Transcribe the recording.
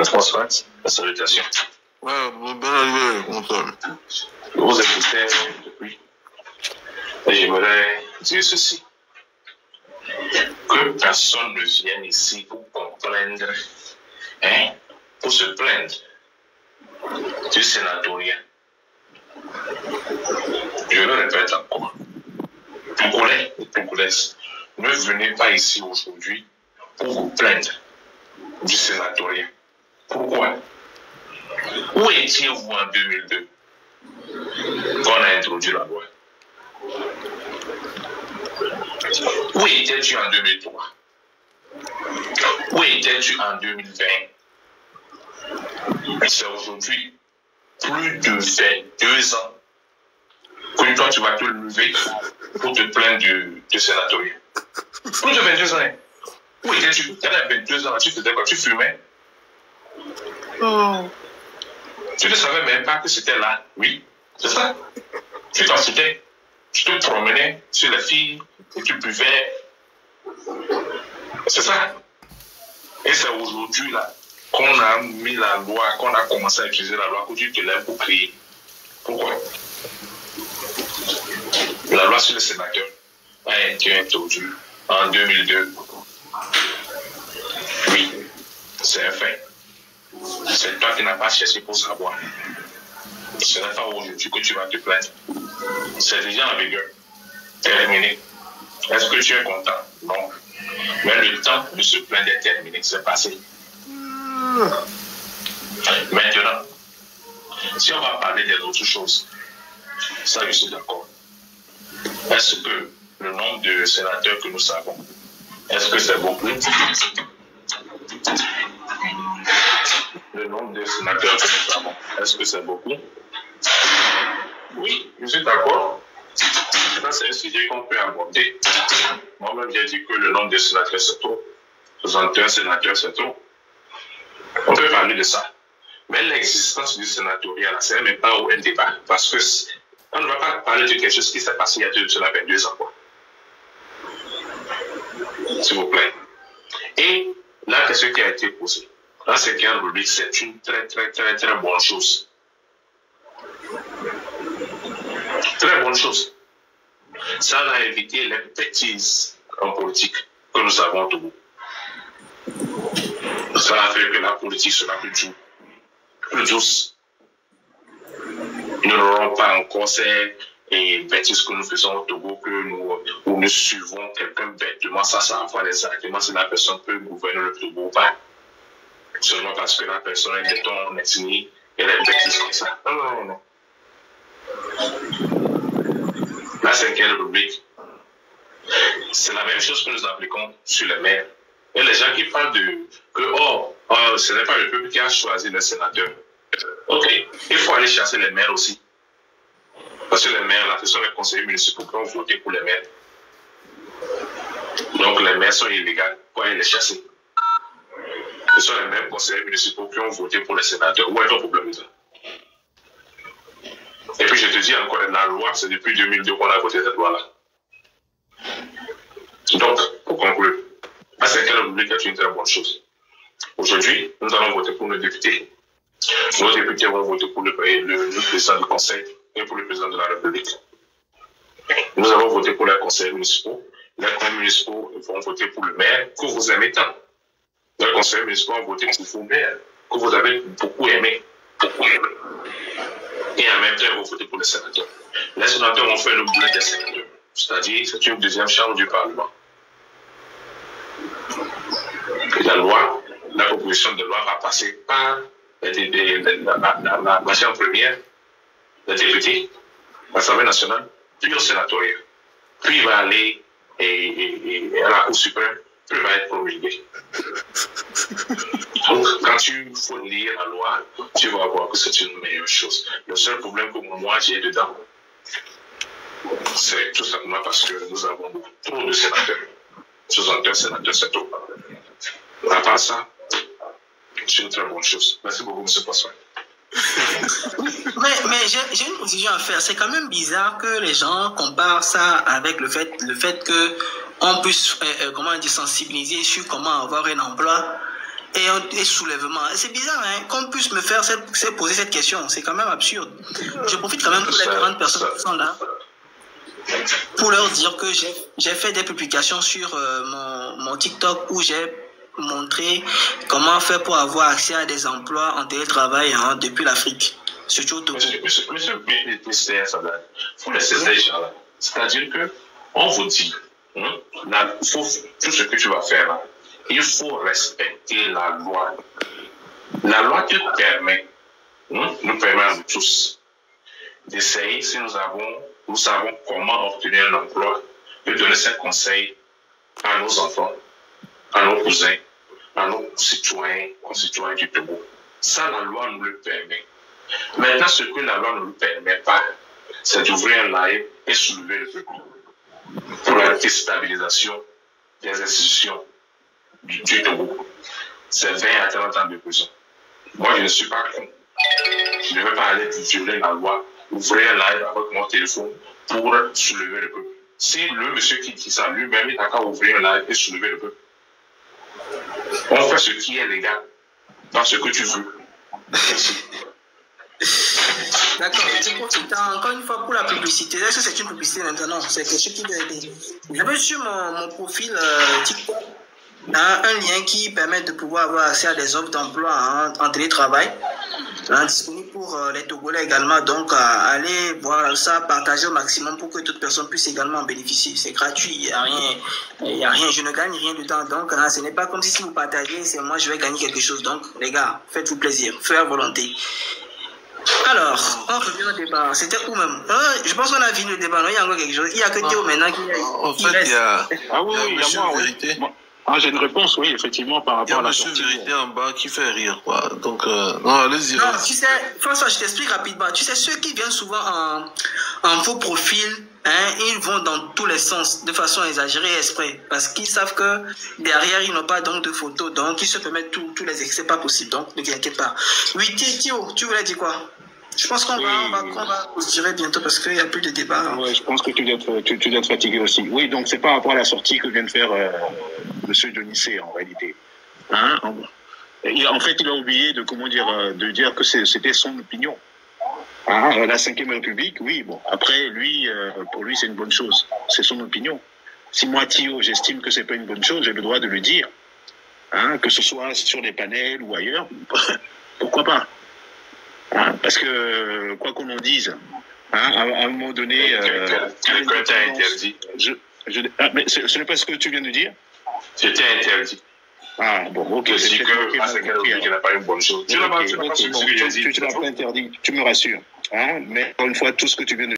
François, salutations. Ouais, bon arrivé, content. Je vous écoutais depuis. Et j'aimerais dire ceci. Que personne ne vienne ici pour comprendre, pour se plaindre du sénatoriat. Je le répète encore. Togolais et Togolaises, ne venez pas ici aujourd'hui pour vous plaindre du sénatoriat. Pourquoi? Où étiez-vous en 2002 quand on a introduit la loi? Où étais-tu en 2003? Où étais-tu en 2020? C'est aujourd'hui, plus de 22 ans, que toi tu vas te lever pour te plaindre du sénatoriat. Plus de 22 ans. Où étais-tu? Tu avais 22 ans, tu faisais quoi? Tu fumais? Tu ne savais même pas que c'était là. Oui, c'est ça. Tu t'en foutais. Tu te promenais sur les filles et tu buvais. C'est ça. Et c'est aujourd'hui là qu'on a mis la loi, qu'on a commencé à utiliser la loi, que tu te lèves pour crier. Pourquoi? La loi sur le sénateur a été introduite en 2002. Oui, c'est un fait. C'est toi qui n'as pas cherché pour savoir. Ce n'est pas aujourd'hui que tu vas te plaindre. C'est déjà en vigueur. Terminé. Est-ce que tu es content? Non. Mais le temps de se plaindre est terminé. C'est passé. Maintenant, si on va parler des autres choses, ça je suis d'accord. Est-ce que le nombre de sénateurs que nous savons, est-ce que c'est beaucoup? Le nombre de sénateurs que nous savons, est-ce que c'est beaucoup? Oui, je suis d'accord. Ça, c'est un sujet qu'on peut aborder. Moi-même, j'ai dit que le nombre de sénateurs, c'est trop. 61 sénateurs, c'est trop. On peut parler de ça. Mais l'existence du sénatoriat, ce n'est même pas un débat. Parce que on ne va pas parler de quelque chose qui s'est passé il y a 22 ans. Quoi. S'il vous plaît. Et la question qui a été posée, la cinquième rubrique, c'est une très bonne chose. Très bonne chose. Ça va éviter les bêtises en politique que nous avons au Togo. Ça va faire que la politique sera plus douce. Nous n'aurons pas encore ces bêtises que nous faisons au Togo, que nous suivons quelqu'un bêtement, ça va avoir des arguments si la personne peut gouverner le Togo ou pas. Seulement parce que la personne est de ton ethnie et des bêtises comme ça. Non. La cinquième rubrique, c'est la même chose que nous appliquons sur les maires. Et les gens qui parlent que ce n'est pas le peuple qui a choisi le sénateur. Ok, il faut aller chasser les maires aussi. Parce que les maires, là, ce sont les conseillers municipaux qui ont voté pour les maires. Donc les maires sont illégaux, il faut aller les chasser. Ce sont les mêmes conseillers municipaux qui ont voté pour les sénateurs. Où est ton problème là? Et puis je te dis encore, la loi, c'est depuis 2002 qu'on a voté cette loi-là. Donc, pour conclure, la cinquième république est une très bonne chose. Aujourd'hui, nous allons voter pour nos députés. Nos députés vont voter pour le président du conseil et pour le président de la République. Nous allons voter pour les conseillers municipaux. Les conseillers municipaux vont voter pour le maire que vous aimez tant. Les conseillers municipaux vont voter pour vos maires que vous avez beaucoup aimé. Et en même temps, ils vont voter pour les sénateurs. Les sénateurs vont faire le boulot des sénateurs. C'est-à-dire, c'est une deuxième chambre du Parlement. Et la proposition de loi va passer par la chambre première, les députés, l'Assemblée nationale, puis au sénatoriat. Puis il va aller à la Cour suprême, puis il va être promulgué. Donc, quand tu faut lire la loi, tu vas voir que c'est une meilleure chose. Le seul problème que moi j'ai dedans, c'est tout simplement parce que nous avons trop de sénateurs. 61 sénateurs, c'est trop. À part ça, c'est une très bonne chose. Merci beaucoup, M. Poisson. Mais j'ai une précision à faire. C'est quand même bizarre que les gens comparent ça avec le fait que on puisse sensibiliser sur comment avoir un emploi et soulèvement. C'est bizarre hein, qu'on puisse me faire poser cette question. C'est quand même absurde. Je profite quand même pour les 40 personnes qui sont là pour leur dire que j'ai fait des publications sur mon TikTok où j'ai montré comment faire pour avoir accès à des emplois en télétravail hein, depuis l'Afrique. Surtout au Togo. Monsieur le ministère, il faut laisser ces gens-là. C'est-à-dire que on vous dit, tout ce que tu vas faire là, il faut respecter la loi. La loi qui nous permet à nous tous d'essayer, si nous savons comment obtenir un emploi, de donner ces conseils à nos enfants, à nos cousins, à nos concitoyens du Togo. Ça, la loi nous le permet. Maintenant, ce que la loi ne nous permet pas, c'est d'ouvrir un live et soulever le peuple pour la déstabilisation des institutions du Togo. C'est 20 à 30 ans de prison. Moi, je ne suis pas con. Je ne veux pas aller violer la loi, ouvrir un live avec mon téléphone pour soulever le peuple. Si le monsieur qui dit ça lui-même, il n'a qu'à ouvrir un live et soulever le peuple. On fait ce qui est légal, dans ce que tu veux. Merci. D'accord, encore une fois pour la publicité. Est-ce que c'est une publicité maintenant? C'est quelque chose qui doit aider. J'avais sur mon profil TikTok un lien qui permet de pouvoir avoir accès à des offres d'emploi en télétravail, disponible pour les Togolais également. Donc, allez voir ça, partager au maximum pour que toute personne puisse également en bénéficier. C'est gratuit, il n'y a rien, je ne gagne rien dedans. Donc, ce n'est pas comme si vous partagez, c'est moi je vais gagner quelque chose. Donc, les gars, faites-vous plaisir, faites volonté. Alors, on revient au débat. C'était où même? Je pense qu'on a fini le débat, non? Il y a encore quelque chose. Il n'y a que Théo maintenant qui reste. En fait, il y a. Ah oui, il y a moi, Vérité. J'ai une réponse, oui, effectivement, par rapport à la sortie. Il y a Monsieur Vérité en bas qui fait rire, quoi. Donc, non, allez-y. Non, tu sais, François, je t'explique rapidement. Tu sais, ceux qui viennent souvent en faux profil, ils vont dans tous les sens, de façon exagérée et exprès. Parce qu'ils savent que derrière, ils n'ont pas donc de photos. Donc, ils se permettent tous les excès, pas possible. Donc, ne t'inquiète pas. Oui, Théo, tu voulais dire quoi? Je pense qu'on va clôturer bientôt parce qu'il n'y a plus de débat. Oui, je pense que tu dois être fatigué aussi. Oui, donc c'est par rapport à la sortie que vient de faire M. Dionissé, en réalité. En fait, il a oublié de dire que c'était son opinion. La 5e République, oui, bon. Après, lui, pour lui, c'est une bonne chose. C'est son opinion. Si moi, Thio, j'estime que c'est pas une bonne chose, j'ai le droit de le dire. Que ce soit sur les panels ou ailleurs, pourquoi pas? Parce que, quoi qu'on en dise, à un moment donné... Le quota interdit. Mais ce n'est pas ce que tu viens de dire? C'était interdit. Ah, bon, ok. C'est que la 5e République n'a pas une bonne chose. Tu n'as pas interdit, tu me rassures. Mais encore une fois, tout ce que tu viens de